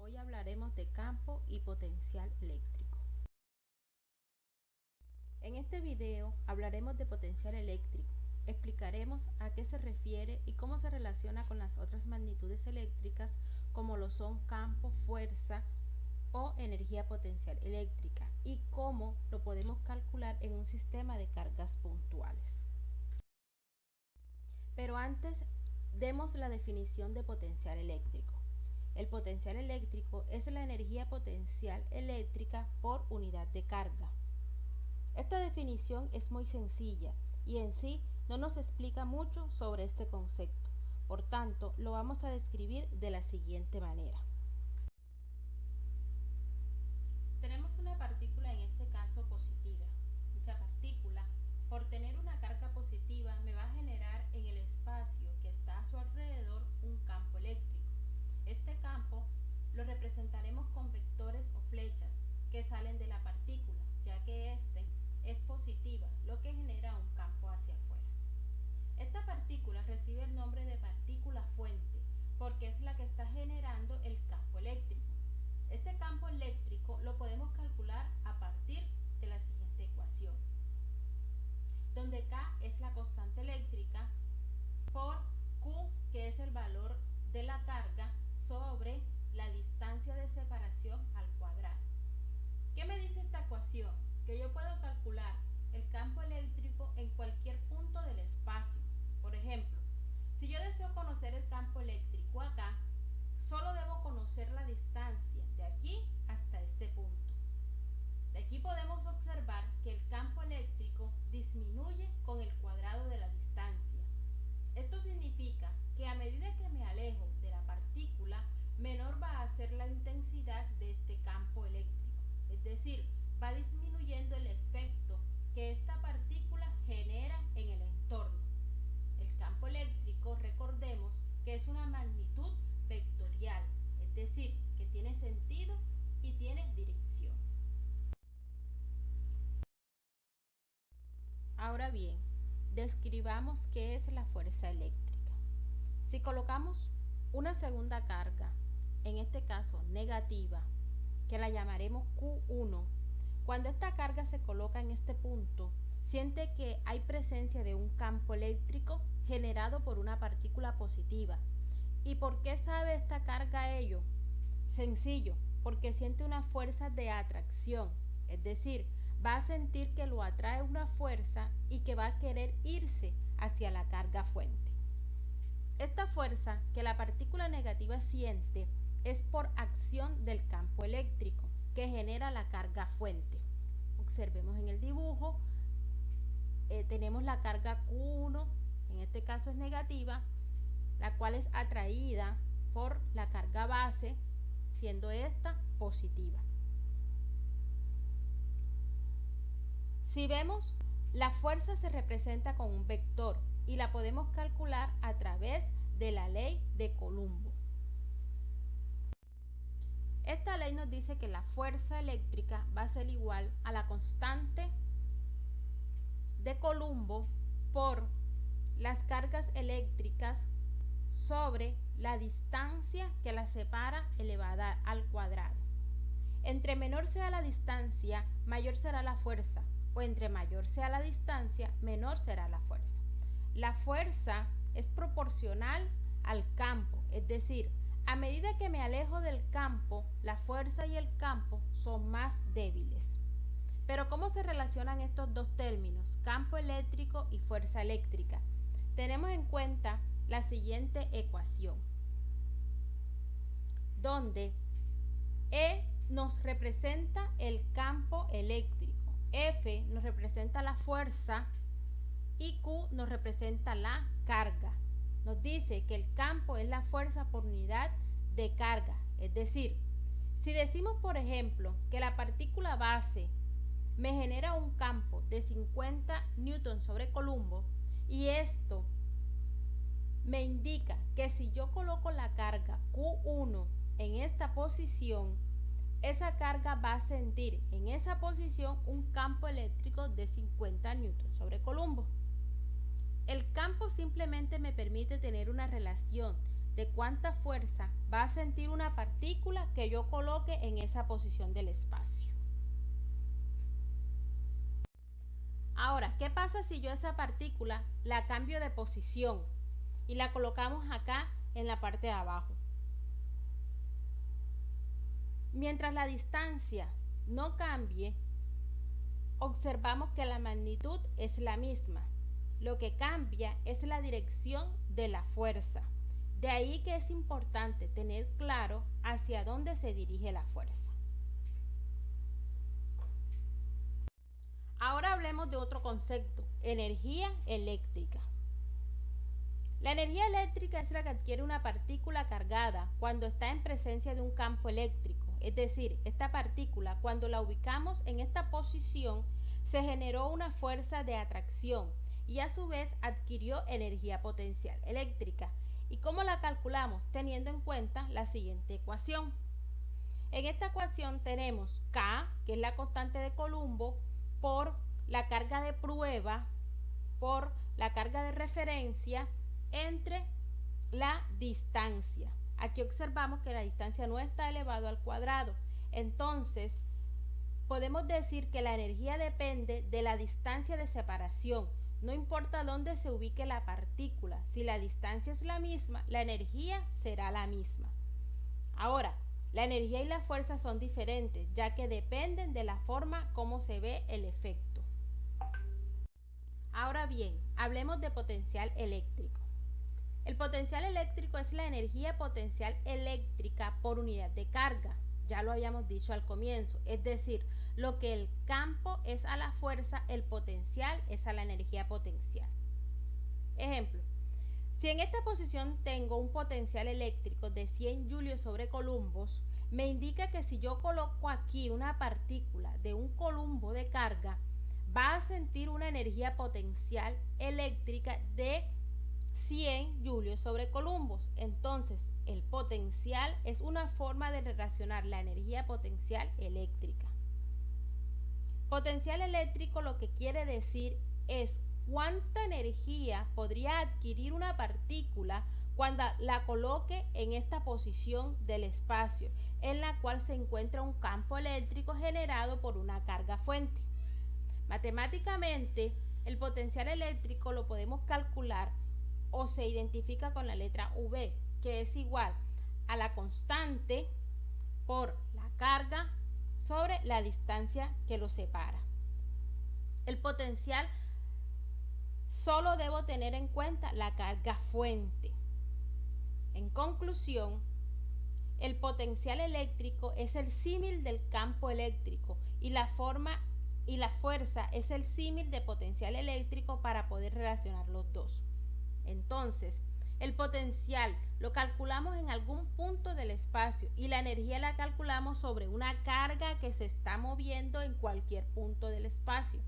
Hoy hablaremos de campo y potencial eléctrico. En este video hablaremos de potencial eléctrico. Explicaremos a qué se refiere y cómo se relaciona con las otras magnitudes eléctricas como lo son campo, fuerza o energía potencial eléctrica y cómo lo podemos calcular en un sistema de cargas puntuales. Pero antes, demos la definición de potencial eléctrico. El potencial eléctrico es la energía potencial eléctrica por unidad de carga. Esta definición es muy sencilla y en sí no nos explica mucho sobre este concepto. Por tanto, lo vamos a describir de la siguiente manera. Tenemos una partícula, en este caso positiva. Dicha partícula, por tener una carga positiva, me va a generar en el espacio que está a su alrededor un campo eléctrico. Este campo lo representaremos con vectores o flechas que salen de la partícula, ya que este es positiva, lo que genera un campo hacia afuera. Esta partícula recibe el nombre de partícula fuente porque es la que está generando el campo eléctrico. Este campo eléctrico lo podemos calcular a partir de la siguiente ecuación, donde K es la constante eléctrica por Q, que es el valor de la carga, sobre la distancia de separación al cuadrado. ¿Qué me dice esta ecuación? Que yo puedo calcular el campo eléctrico en cualquier punto del espacio. Por ejemplo, si yo deseo conocer el campo eléctrico acá, solo debo conocer la distancia de aquí hasta este punto. De aquí podemos observar que el campo eléctrico disminuye con el cuadrado de la distancia. Esto significa que a medida que me alejo de la partícula, menor va a ser la intensidad de este campo eléctrico. Es decir, va disminuyendo el efecto que esta partícula genera en el entorno. El campo eléctrico, recordemos que es una magnitud vectorial, es decir, que tiene sentido y tiene dirección. Ahora bien, describamos qué es la fuerza eléctrica. Si colocamos una segunda carga, en este caso negativa, que la llamaremos Q1, cuando esta carga se coloca en este punto, siente que hay presencia de un campo eléctrico generado por una partícula positiva. ¿Y por qué sabe esta carga ello? Sencillo, porque siente una fuerza de atracción, es decir, va a sentir que lo atrae una fuerza y que va a querer irse hacia la carga fuente. Esta fuerza que la partícula negativa siente es por acción del campo eléctrico que genera la carga fuente. Observemos en el dibujo, tenemos la carga Q1, en este caso es negativa, la cual es atraída por la carga base, siendo esta positiva. Si vemos, la fuerza se representa con un vector y la podemos calcular a través de la ley de Coulomb. Esta ley nos dice que la fuerza eléctrica va a ser igual a la constante de Coulomb por las cargas eléctricas sobre la distancia que la separa elevada al cuadrado. Entre menor sea la distancia, mayor será la fuerza, o entre mayor sea la distancia, menor será la fuerza. La fuerza es proporcional al campo, es decir, a medida que me alejo del campo, la fuerza y el campo son más débiles. Pero ¿cómo se relacionan estos dos términos, campo eléctrico y fuerza eléctrica? Tenemos en cuenta la siguiente ecuación, donde E nos representa el campo eléctrico, F nos representa la fuerza y Q nos representa la carga. Nos dice que el campo es la fuerza por unidad de carga, es decir, si decimos por ejemplo que la partícula base me genera un campo de 50 newton sobre Coulomb y esto me indica que si yo coloco la carga Q1 en esta posición, esa carga va a sentir en esa posición un campo eléctrico de 50 newton sobre Coulomb. El campo simplemente me permite tener una relación de cuánta fuerza va a sentir una partícula que yo coloque en esa posición del espacio. Ahora, ¿qué pasa si yo esa partícula la cambio de posición y la colocamos acá en la parte de abajo? Mientras la distancia no cambie, observamos que la magnitud es la misma. Lo que cambia es la dirección de la fuerza. De ahí que es importante tener claro hacia dónde se dirige la fuerza. Ahora hablemos de otro concepto, energía eléctrica. La energía eléctrica es la que adquiere una partícula cargada cuando está en presencia de un campo eléctrico. Es decir, esta partícula, cuando la ubicamos en esta posición, se generó una fuerza de atracción y a su vez adquirió energía potencial eléctrica. ¿Y cómo la calculamos? Teniendo en cuenta la siguiente ecuación. En esta ecuación tenemos K, que es la constante de Coulomb, por la carga de prueba, por la carga de referencia, entre la distancia. Aquí observamos que la distancia no está elevado al cuadrado. Entonces, podemos decir que la energía depende de la distancia de separación. No importa dónde se ubique la partícula, si la distancia es la misma, la energía será la misma. Ahora, la energía y la fuerza son diferentes, ya que dependen de la forma como se ve el efecto. Ahora bien, hablemos de potencial eléctrico. El potencial eléctrico es la energía potencial eléctrica por unidad de carga. Ya lo habíamos dicho al comienzo, es decir, lo que el campo es a la fuerza, el potencial es a la energía potencial. Ejemplo, si en esta posición tengo un potencial eléctrico de 100 julios sobre columbos, me indica que si yo coloco aquí una partícula de un columbo de carga, va a sentir una energía potencial eléctrica de 100 julios sobre columbos. Entonces, el potencial es una forma de relacionar la energía potencial eléctrica. Potencial eléctrico lo que quiere decir es cuánta energía podría adquirir una partícula cuando la coloque en esta posición del espacio, en la cual se encuentra un campo eléctrico generado por una carga fuente. Matemáticamente, el potencial eléctrico lo podemos calcular o se identifica con la letra V, que es igual a la constante por la carga sobre la distancia que lo separa. El potencial solo debo tener en cuenta la carga fuente. En conclusión, el potencial eléctrico es el símil del campo eléctrico y la fuerza es el símil de potencial eléctrico para poder relacionar los dos. Entonces, el potencial lo calculamos en algún punto del espacio y la energía la calculamos sobre una carga que se está moviendo en cualquier punto del espacio,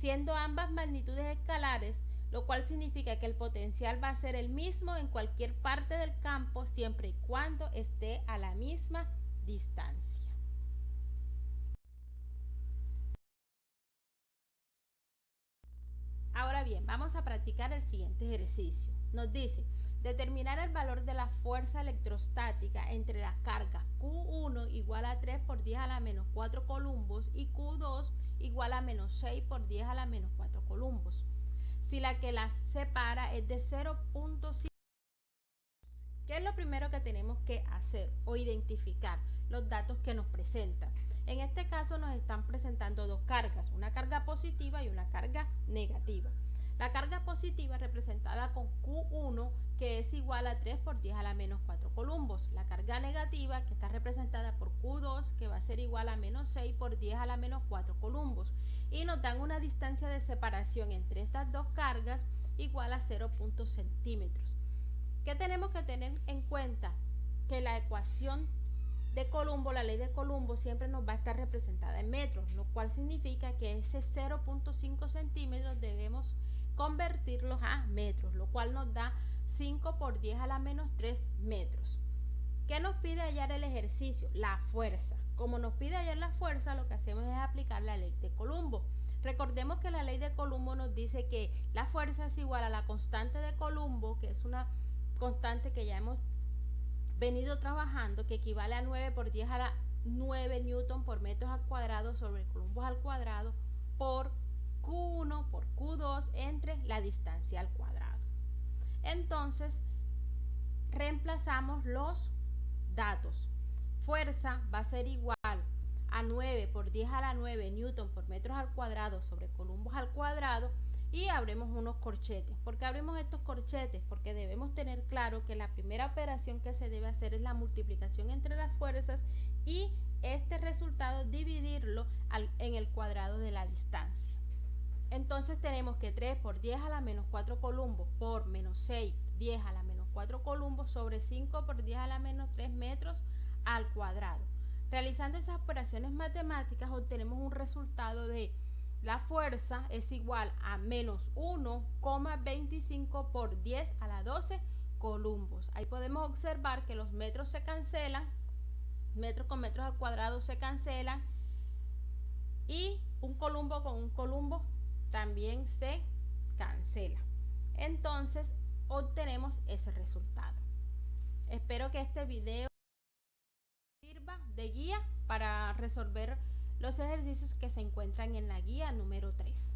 siendo ambas magnitudes escalares, lo cual significa que el potencial va a ser el mismo en cualquier parte del campo siempre y cuando esté a la misma distancia. Ahora bien, vamos a practicar el siguiente ejercicio. Nos dice, determinar el valor de la fuerza electrostática entre la carga Q1 igual a 3 por 10 a la menos 4 columbos y Q2 igual a menos 6 por 10 a la menos 4 columbos. Si la que las separa es de 0.5, ¿qué es lo primero que tenemos que hacer o identificar? Los datos que nos presentan. En este caso nos están presentando dos cargas, una carga positiva y una carga negativa. La carga positiva representada con Q1, que es igual a 3 por 10 a la menos 4 columbos. La carga negativa, que está representada por Q2, que va a ser igual a menos 6 por 10 a la menos 4 columbos. Y nos dan una distancia de separación entre estas dos cargas igual a 0.0 centímetros. ¿Qué tenemos que tener en cuenta? Que la ecuación de Coulomb, la ley de Coulomb, siempre nos va a estar representada en metros, lo cual significa que ese 0.5 centímetros debemos convertirlos a metros, lo cual nos da 5 por 10 a la menos 3 metros. ¿Qué nos pide hallar el ejercicio? La fuerza. Como nos pide hallar la fuerza, lo que hacemos es aplicar la ley de Coulomb. Recordemos que la ley de Coulomb nos dice que la fuerza es igual a la constante de Coulomb, que es una constante que ya hemos venido trabajando, que equivale a 9 por 10 a la 9 newton por metros al cuadrado sobre columbos al cuadrado por Q1 por Q2 entre la distancia al cuadrado. Entonces, reemplazamos los datos. Fuerza va a ser igual a 9 por 10 a la 9 newton por metros al cuadrado sobre columbos al cuadrado, y abrimos unos corchetes. ¿Por qué abrimos estos corchetes? Porque debemos tener claro que la primera operación que se debe hacer es la multiplicación entre las fuerzas y este resultado dividirlo en el cuadrado de la distancia. Entonces tenemos que 3 por 10 a la menos 4 columbos por menos 6, 10 a la menos 4 columbos sobre 5 por 10 a la menos 3 metros al cuadrado. Realizando esas operaciones matemáticas obtenemos un resultado de la fuerza es igual a menos 1,25 por 10 a la 12 columbos. Ahí podemos observar que los metros se cancelan, metros con metros al cuadrado se cancelan, y un columbo con un columbo también se cancela. Entonces obtenemos ese resultado. Espero que este video sirva de guía para resolver los ejercicios que se encuentran en la guía número 3.